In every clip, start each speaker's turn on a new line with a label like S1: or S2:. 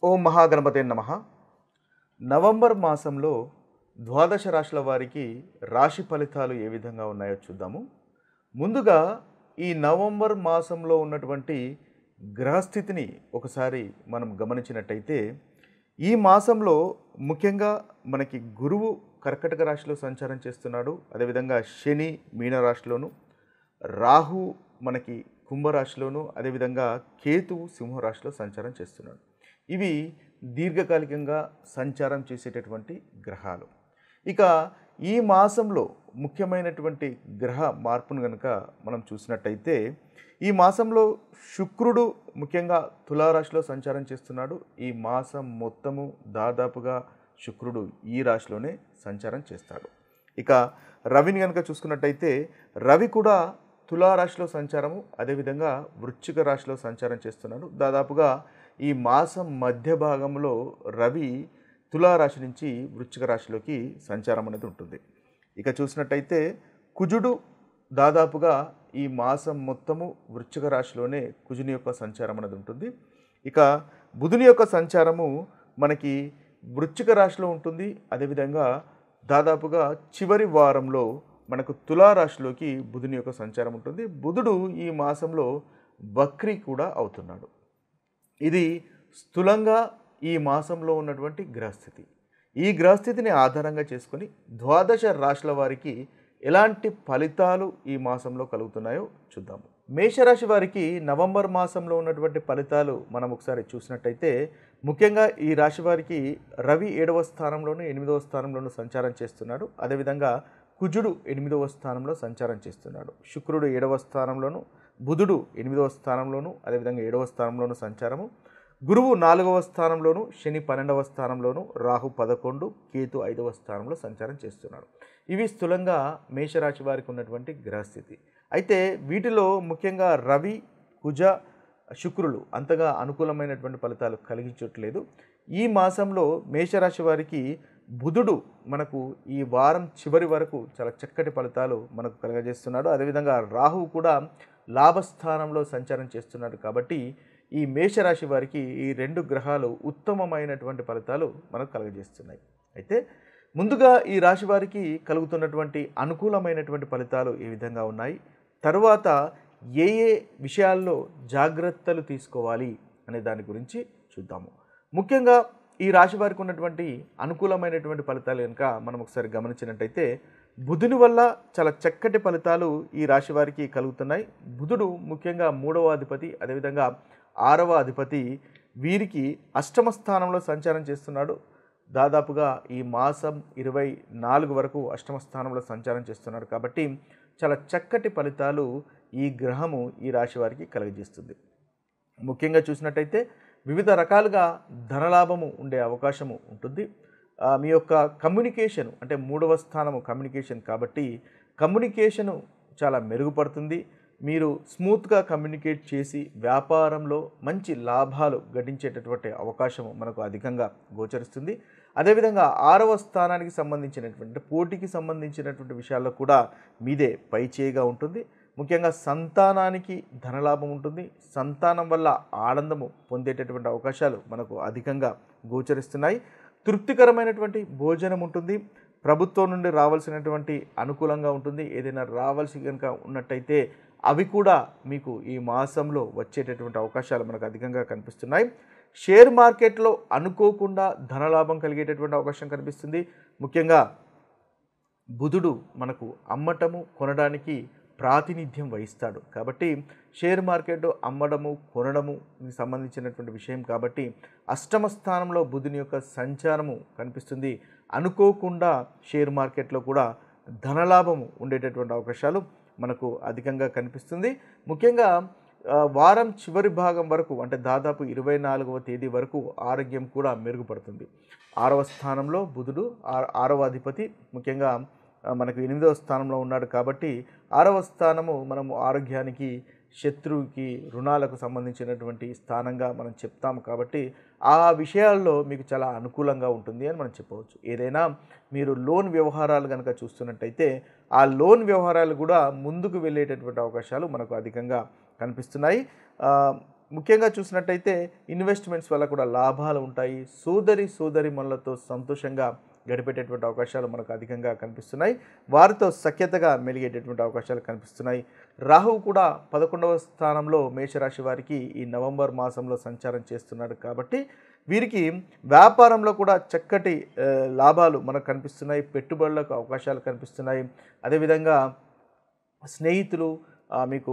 S1: ఓం మహాగణపతే నమః. నవంబర్ మాసంలో ద్వాదశ రాశుల వారికి రాశి ఫలితాలు ఏ విధంగా ఉన్నాయో చూద్దాము. ముందుగా ఈ నవంబర్ మాసంలో ఉన్నటువంటి గ్రహస్థితిని ఒకసారి మనం గమనించినట్టయితే ఈ మాసంలో ముఖ్యంగా మనకి గురువు కర్కటక రాశిలో సంచారం చేస్తున్నాడు. అదేవిధంగా శని మీనరాశిలోను, రాహు మనకి కుంభరాశిలోను, అదేవిధంగా కేతువు సింహరాశిలో సంచారం చేస్తున్నాడు. ఇవి దీర్ఘకాలికంగా సంచారం చేసేటటువంటి గ్రహాలు. ఇక ఈ మాసంలో ముఖ్యమైనటువంటి గ్రహ మార్పును కనుక మనం చూసినట్టయితే ఈ మాసంలో శుక్రుడు ముఖ్యంగా తులారాశిలో సంచారం చేస్తున్నాడు. ఈ మాసం మొత్తము దాదాపుగా శుక్రుడు ఈ రాశిలోనే సంచారం చేస్తాడు. ఇక రవిని కనుక చూసుకున్నట్టయితే రవి కూడా తులారాశిలో సంచారము, అదేవిధంగా వృశ్చిక రాశిలో సంచారం చేస్తున్నాడు. దాదాపుగా ఈ మాసం మధ్య భాగంలో రవి తులారాశి నుంచి వృశ్చిక రాశిలోకి సంచారం అనేది ఉంటుంది. ఇక చూసినట్టయితే కుజుడు దాదాపుగా ఈ మాసం మొత్తము వృశ్చిక రాశిలోనే కుజుని యొక్క సంచారం అనేది ఉంటుంది. ఇక బుధుని యొక్క సంచారము మనకి వృశ్చిక రాశిలో ఉంటుంది. అదేవిధంగా దాదాపుగా చివరి వారంలో మనకు తులారాశిలోకి బుధుని యొక్క సంచారం ఉంటుంది. బుధుడు ఈ మాసంలో వక్రీ కూడా అవుతున్నాడు. ఇది స్థూలంగా ఈ మాసంలో ఉన్నటువంటి గ్రహస్థితి. ఈ గ్రహస్థితిని ఆధారంగా చేసుకొని ద్వాదశ రాశుల వారికి ఎలాంటి ఫలితాలు ఈ మాసంలో కలుగుతున్నాయో చూద్దాము. మేషరాశి వారికి నవంబర్ మాసంలో ఉన్నటువంటి ఫలితాలు మనం ఒకసారి చూసినట్టయితే ముఖ్యంగా ఈ రాశి వారికి రవి 7వ స్థానంలోను 8వ స్థానంలోను సంచారం చేస్తున్నాడు. అదేవిధంగా కుజుడు 8వ స్థానంలో సంచారం చేస్తున్నాడు. శుక్రుడు 7వ స్థానంలోను, బుధుడు 8వ స్థానంలోను, అదేవిధంగా 7వ స్థానంలోను సంచారము. గురువు 4వ స్థానంలోను, శని 12వ స్థానంలోను, రాహు 11, కేతు 5వ స్థానంలో సంచారం చేస్తున్నాడు. ఇవి స్థూలంగా మేషరాశి వారికి ఉన్నటువంటి గ్రహస్థితి. అయితే వీటిలో ముఖ్యంగా రవి, కుజ, శుక్రులు అంతగా అనుకూలమైనటువంటి ఫలితాలు కలిగించట్లేదు. ఈ మాసంలో మేషరాశి వారికి బుధుడు మనకు ఈ వారం చివరి వరకు చాలా చక్కటి ఫలితాలు మనకు కలగజేస్తున్నాడు. అదేవిధంగా రాహువు కూడా లాభస్థానంలో సంచారం చేస్తున్నాడు. కాబట్టి ఈ మేషరాశి వారికి ఈ 2 గ్రహాలు ఉత్తమమైనటువంటి ఫలితాలు మనకు కలగజేస్తున్నాయి. అయితే ముందుగా ఈ రాశి వారికి కలుగుతున్నటువంటి అనుకూలమైనటువంటి ఫలితాలు ఏ విధంగా ఉన్నాయి, తరువాత ఏ ఏ విషయాల్లో జాగ్రత్తలు తీసుకోవాలి అనే దాని గురించి చూద్దాము. ముఖ్యంగా ఈ రాశి వారికి ఉన్నటువంటి అనుకూలమైనటువంటి ఫలితాలు కనుక మనం ఒకసారి గమనించినట్టయితే బుధుని వల్ల చాలా చక్కటి ఫలితాలు ఈ రాశి వారికి కలుగుతున్నాయి. బుధుడు ముఖ్యంగా 3వ అధిపతి, అదేవిధంగా 6వ అధిపతి, వీరికి 8వ స్థానంలో సంచారం చేస్తున్నాడు. దాదాపుగా ఈ మాసం 24 వరకు 8వ స్థానంలో సంచారం చేస్తున్నాడు. కాబట్టి చాలా చక్కటి ఫలితాలు ఈ గ్రహము ఈ రాశి వారికి కలుగజేస్తుంది. ముఖ్యంగా చూసినట్టయితే వివిధ రకాలుగా ధనలాభము ఉండే అవకాశము ఉంటుంది. మీ యొక్క కమ్యూనికేషన్ అంటే 3వ స్థానము కమ్యూనికేషన్, కాబట్టి కమ్యూనికేషను చాలా మెరుగుపడుతుంది. మీరు స్మూత్గా కమ్యూనికేట్ చేసి వ్యాపారంలో మంచి లాభాలు గడించేటటువంటి అవకాశము మనకు అధికంగా గోచరిస్తుంది. అదేవిధంగా 6వ స్థానానికి సంబంధించినటువంటి పోటీకి సంబంధించినటువంటి విషయాల్లో కూడా మీదే పైచేయిగా ఉంటుంది. ముఖ్యంగా సంతానానికి ధనలాభం ఉంటుంది. సంతానం వల్ల ఆనందము పొందేటటువంటి అవకాశాలు మనకు అధికంగా గోచరిస్తున్నాయి. తృప్తికరమైనటువంటి భోజనం ఉంటుంది. ప్రభుత్వం నుండి రావాల్సినటువంటి అనుకూలంగా ఉంటుంది. ఏదైనా రావాల్సి కనుక ఉన్నట్టయితే అవి కూడా మీకు ఈ మాసంలో వచ్చేటటువంటి అవకాశాలు మనకు అధికంగా కనిపిస్తున్నాయి. షేర్ మార్కెట్లో అనుకోకుండా ధనలాభం కలిగేటటువంటి అవకాశం కనిపిస్తుంది. ముఖ్యంగా బుధుడు మనకు అమ్మటము కొనడానికి ప్రాతినిధ్యం వహిస్తాడు. కాబట్టి షేర్ మార్కెట్ అమ్మడము కొనడము సంబంధించినటువంటి విషయం కాబట్టి 8వ స్థానంలో బుధుని యొక్క సంచారము కనిపిస్తుంది. అనుకోకుండా షేర్ మార్కెట్లో కూడా ధనలాభము ఉండేటటువంటి అవకాశాలు మనకు అధికంగా కనిపిస్తుంది. ముఖ్యంగా వారం చివరి భాగం వరకు అంటే దాదాపు 24వ తేదీ వరకు ఆరోగ్యం కూడా మెరుగుపడుతుంది. 6వ స్థానంలో బుధుడు 6వ అధిపతి ముఖ్యంగా మనకు 8వ స్థానంలో ఉన్నాడు. కాబట్టి 6వ స్థానము మనము ఆరోగ్యానికి, శత్రువుకి, రుణాలకు సంబంధించినటువంటి స్థానంగా మనం చెప్తాము. కాబట్టి ఆ విషయాల్లో మీకు చాలా అనుకూలంగా ఉంటుంది అని మనం చెప్పవచ్చు. ఏదైనా మీరు లోన్ వ్యవహారాలు కనుక చూస్తున్నట్టయితే ఆ లోన్ వ్యవహారాలు కూడా ముందుకు వెళ్ళేటటువంటి అవకాశాలు మనకు అధికంగా కనిపిస్తున్నాయి. ముఖ్యంగా చూసినట్టయితే ఇన్వెస్ట్మెంట్స్ వల్ల కూడా లాభాలు ఉంటాయి. సోదరీమణులతో సంతోషంగా గడిపేటటువంటి అవకాశాలు మనకు అధికంగా కనిపిస్తున్నాయి. వారితో సఖ్యతగా మెలిగేటటువంటి అవకాశాలు కనిపిస్తున్నాయి. రాహువు కూడా 11వ స్థానంలో మేషరాశి వారికి ఈ నవంబర్ మాసంలో సంచారం చేస్తున్నాడు కాబట్టి వీరికి వ్యాపారంలో కూడా చక్కటి లాభాలు మనకు కనిపిస్తున్నాయి. పెట్టుబడులకు అవకాశాలు కనిపిస్తున్నాయి. అదేవిధంగా స్నేహితులు మీకు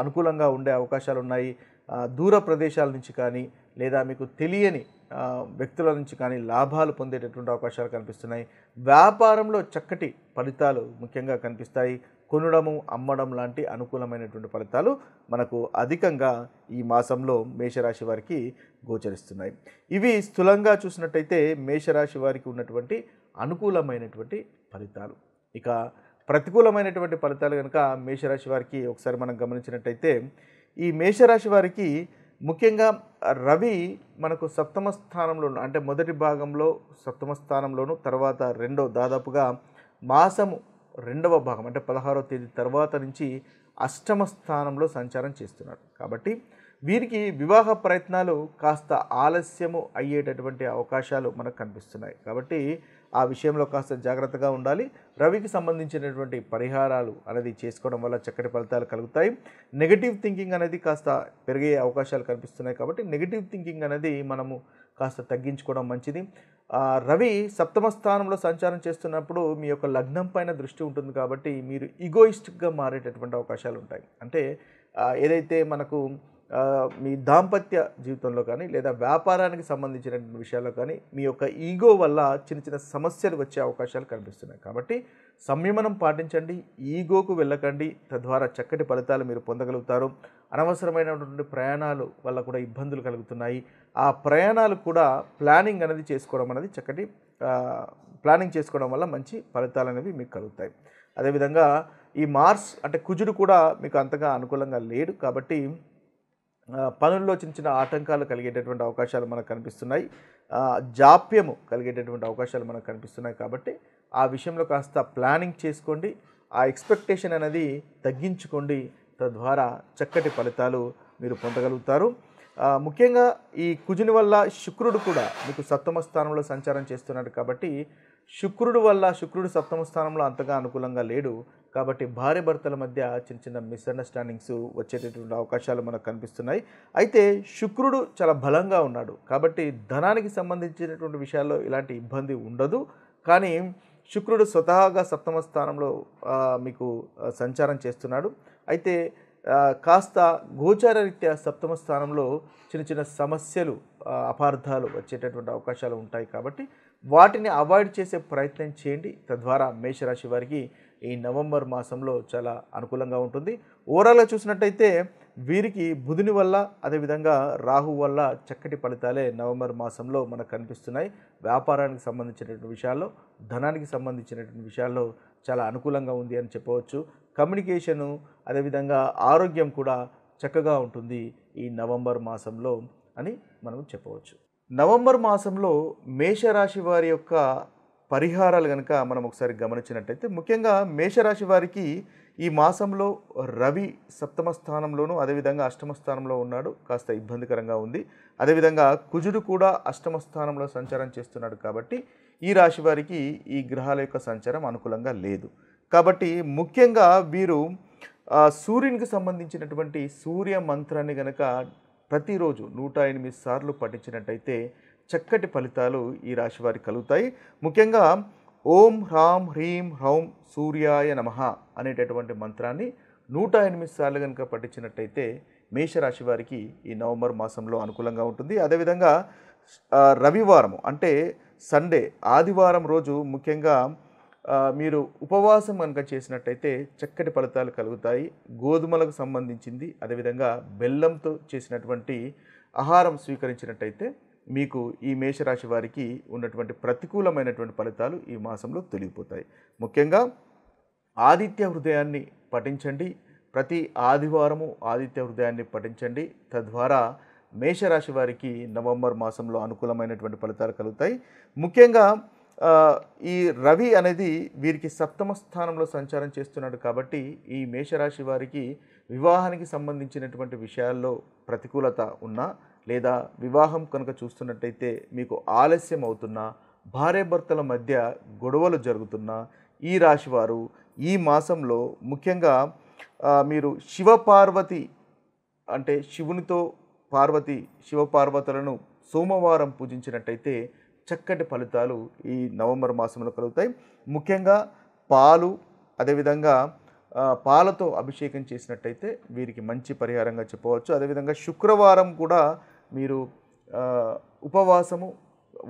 S1: అనుకూలంగా ఉండే అవకాశాలు ఉన్నాయి. దూర ప్రదేశాల నుంచి కానీ లేదా మీకు తెలియని వ్యక్తుల నుంచి కానీ లాభాలు పొందేటటువంటి అవకాశాలు కనిపిస్తున్నాయి. వ్యాపారంలో చక్కటి ఫలితాలు ముఖ్యంగా కనిపిస్తాయి. కొనడము అమ్మడం లాంటి అనుకూలమైనటువంటి ఫలితాలు మనకు అధికంగా ఈ మాసంలో మేషరాశి వారికి గోచరిస్తున్నాయి. ఇవి స్థూలంగా చూసినట్టయితే మేషరాశి వారికి ఉన్నటువంటి అనుకూలమైనటువంటి ఫలితాలు. ఇక ప్రతికూలమైనటువంటి ఫలితాలు కనుక మేషరాశి వారికి ఒకసారి మనం గమనించినట్టయితే ఈ మేషరాశి వారికి ముఖ్యంగా రవి మనకు సప్తమ స్థానంలోను అంటే మొదటి భాగంలో సప్తమ స్థానంలోను తర్వాత దాదాపుగా మాసము 2వ భాగం అంటే 16వ తేదీ తర్వాత నుంచి అష్టమ స్థానంలో సంచారం చేస్తున్నాడు. కాబట్టి వీరికి వివాహ ప్రయత్నాలు కాస్త ఆలస్యము అయ్యేటటువంటి అవకాశాలు మనకు కనిపిస్తున్నాయి. కాబట్టి ఆ విషయంలో కాస్త జాగ్రత్తగా ఉండాలి. రవికి సంబంధించినటువంటి పరిహారాలు అనేది చేసుకోవడం వల్ల చక్కటి ఫలితాలు కలుగుతాయి. నెగటివ్ థింకింగ్ అనేది కాస్త పెరిగే అవకాశాలు కనిపిస్తున్నాయి. కాబట్టి నెగటివ్ థింకింగ్ అనేది మనము కాస్త తగ్గించుకోవడం మంచిది. రవి సప్తమ స్థానంలో సంచారం చేస్తున్నప్పుడు మీ యొక్క లగ్నం పైన దృష్టి ఉంటుంది కాబట్టి మీరు ఈగోయిస్టిక్గా మారేటటువంటి అవకాశాలు ఉంటాయి. అంటే ఏదైతే మనకు మీ దాంపత్య జీవితంలో కానీ లేదా వ్యాపారానికి సంబంధించినటువంటి విషయాల్లో కానీ మీ యొక్క ఈగో వల్ల చిన్న సమస్యలు వచ్చే అవకాశాలు కనిపిస్తున్నాయి. కాబట్టి సంయమనం పాటించండి, ఈగోకు వెళ్ళకండి. తద్వారా చక్కటి ఫలితాలు మీరు పొందగలుగుతారు. అనవసరమైనటువంటి ప్రయాణాలు వల్ల కూడా ఇబ్బందులు కలుగుతున్నాయి. ఆ ప్రయాణాలు కూడా ప్లానింగ్ అనేది చేసుకోవడం వల్ల మంచి ఫలితాలు అనేవి మీకు కలుగుతాయి. అదేవిధంగా ఈ మార్స్ అంటే కుజుడు కూడా మీకు అంతగా అనుకూలంగా లేడు. కాబట్టి పనుల్లో చిన్న ఆటంకాలు కలిగేటటువంటి అవకాశాలు మనకు కనిపిస్తున్నాయి. జాప్యము కలిగేటటువంటి అవకాశాలు మనకు కనిపిస్తున్నాయి. కాబట్టి ఆ విషయంలో కాస్త ప్లానింగ్ చేసుకోండి. ఆ ఎక్స్పెక్టేషన్ అనేది తగ్గించుకోండి. తద్వారా చక్కటి ఫలితాలు మీరు పొందగలుగుతారు. ముఖ్యంగా ఈ కుజుని వల్ల శుక్రుడు కూడా మీకు సప్తమ స్థానంలో సంచారం చేస్తున్నాడు. కాబట్టి శుక్రుడు సప్తమ స్థానంలో అంతగా అనుకూలంగా లేడు. కాబట్టి భార్య భర్తల మధ్య చిన్న మిస్అండర్స్టాండింగ్స్ వచ్చేటటువంటి అవకాశాలు మనకు కనిపిస్తున్నాయి. అయితే శుక్రుడు చాలా బలంగా ఉన్నాడు కాబట్టి ధనానికి సంబంధించినటువంటి విషయాల్లో ఇలాంటి ఇబ్బంది ఉండదు. కానీ శుక్రుడు స్వతహాగా సప్తమ స్థానంలో మీకు సంచారం చేస్తున్నాడు. అయితే కాస్త గోచార రీత్యా సప్తమ స్థానంలో చిన్న సమస్యలు అపార్థాలు వచ్చేటటువంటి అవకాశాలు ఉంటాయి. కాబట్టి వాటిని అవాయిడ్ చేసే ప్రయత్నం చేయండి. తద్వారా మేషరాశి వారికి ఈ నవంబర్ మాసంలో చాలా అనుకూలంగా ఉంటుంది. ఓవరాల్గా చూసినట్టయితే వీరికి బుధుని వల్ల అదేవిధంగా రాహు వల్ల చక్కటి ఫలితాలే నవంబర్ మాసంలో మనకు కనిపిస్తున్నాయి. వ్యాపారానికి సంబంధించినటువంటి విషయాల్లో, ధనానికి సంబంధించినటువంటి విషయాల్లో చాలా అనుకూలంగా ఉంది అని చెప్పవచ్చు. కమ్యూనికేషను అదేవిధంగా ఆరోగ్యం కూడా చక్కగా ఉంటుంది ఈ నవంబర్ మాసంలో అని మనం చెప్పవచ్చు. నవంబర్ మాసంలో మేషరాశి వారి యొక్క పరిహారాలు కనుక మనం ఒకసారి గమనించినట్టయితే ముఖ్యంగా మేషరాశి వారికి ఈ మాసంలో రవి సప్తమ స్థానంలోనూ అదేవిధంగా అష్టమ స్థానంలో ఉన్నాడు. కాస్త ఇబ్బందికరంగా ఉంది. అదేవిధంగా కుజుడు కూడా అష్టమ స్థానంలో సంచారం చేస్తున్నాడు. కాబట్టి ఈ రాశి వారికి ఈ గ్రహాల యొక్క సంచారం అనుకూలంగా లేదు. కాబట్టి ముఖ్యంగా వీరు సూర్యునికి సంబంధించినటువంటి సూర్య మంత్రాన్ని కనుక ప్రతిరోజు 108 సార్లు పఠించినట్టయితే చక్కటి ఫలితాలు ఈ రాశి వారికి కలుగుతాయి. ముఖ్యంగా ఓం హ్రాం హ్రీం హ్రౌం సూర్యాయ నమః అనేటటువంటి మంత్రాన్ని 108 సార్లు కనుక పఠించినట్టయితే మేషరాశి వారికి ఈ నవంబర్ మాసంలో అనుకూలంగా ఉంటుంది. అదేవిధంగా రవివారం అంటే సండే ఆదివారం రోజు ముఖ్యంగా మీరు ఉపవాసం కనుక చేసినట్టయితే చక్కటి ఫలితాలు కలుగుతాయి. గోధుమలకు సంబంధించింది అదేవిధంగా బెల్లంతో చేసినటువంటి ఆహారం స్వీకరించినట్టయితే మీకు ఈ మేషరాశి వారికి ఉన్నటువంటి ప్రతికూలమైనటువంటి ఫలితాలు ఈ మాసంలో తొలగిపోతాయి. ముఖ్యంగా ఆదిత్య హృదయాన్ని పఠించండి. ప్రతి ఆదివారము ఆదిత్య హృదయాన్ని పఠించండి. తద్వారా మేషరాశి వారికి నవంబర్ మాసంలో అనుకూలమైనటువంటి ఫలితాలు కలుగుతాయి. ముఖ్యంగా ఈ రవి అనేది వీరికి సప్తమ స్థానంలో సంచారం చేస్తున్నాడు. కాబట్టి ఈ మేషరాశి వారికి వివాహానికి సంబంధించినటువంటి విషయాల్లో ప్రతికూలత ఉన్నా లేదా వివాహం కనుక చూస్తున్నట్టయితే మీకు ఆలస్యం అవుతున్నా, భార్యాభర్తల మధ్య గొడవలు జరుగుతున్నా ఈ రాశివారు ఈ మాసంలో ముఖ్యంగా మీరు శివపార్వతి అంటే శివునితో శివపార్వతులను సోమవారం పూజించినట్టయితే చక్కటి ఫలితాలు ఈ నవంబర్ మాసంలో కలుగుతాయి. ముఖ్యంగా పాలు అదేవిధంగా పాలతో అభిషేకం చేసినట్టయితే వీరికి మంచి పరిహారంగా చెప్పవచ్చు. అదేవిధంగా శుక్రవారం కూడా మీరు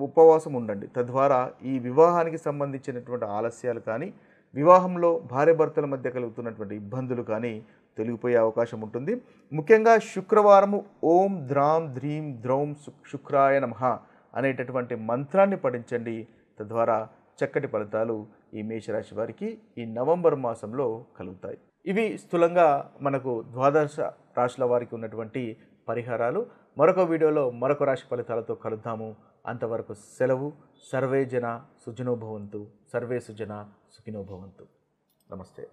S1: ఉపవాసం ఉండండి. తద్వారా ఈ వివాహానికి సంబంధించినటువంటి ఆలస్యాలు కానీ, వివాహంలో భార్యాభర్తల మధ్య కలుగుతున్నటువంటి ఇబ్బందులు కానీ తొలగిపోయే అవకాశం ఉంటుంది. ముఖ్యంగా శుక్రవారము ఓం ద్రాం ధ్రీం ద్రౌం శుక్రాయ నమః అనేటటువంటి మంత్రాన్ని పఠించండి. తద్వారా చక్కటి ఫలితాలు ఈ మేషరాశి వారికి ఈ నవంబర్ మాసంలో కలుగుతాయి. ఇవి స్థూలంగా మనకు ద్వాదశ రాశుల వారికి ఉన్నటువంటి పరిహారాలు. మరొక వీడియోలో మరొక రాశి ఫలితాలతో కలుద్దాము. అంతవరకు సెలవు. సర్వే జన సుఖినో భవంతు. సర్వే సుజన సుఖినో భవంతు. నమస్తే.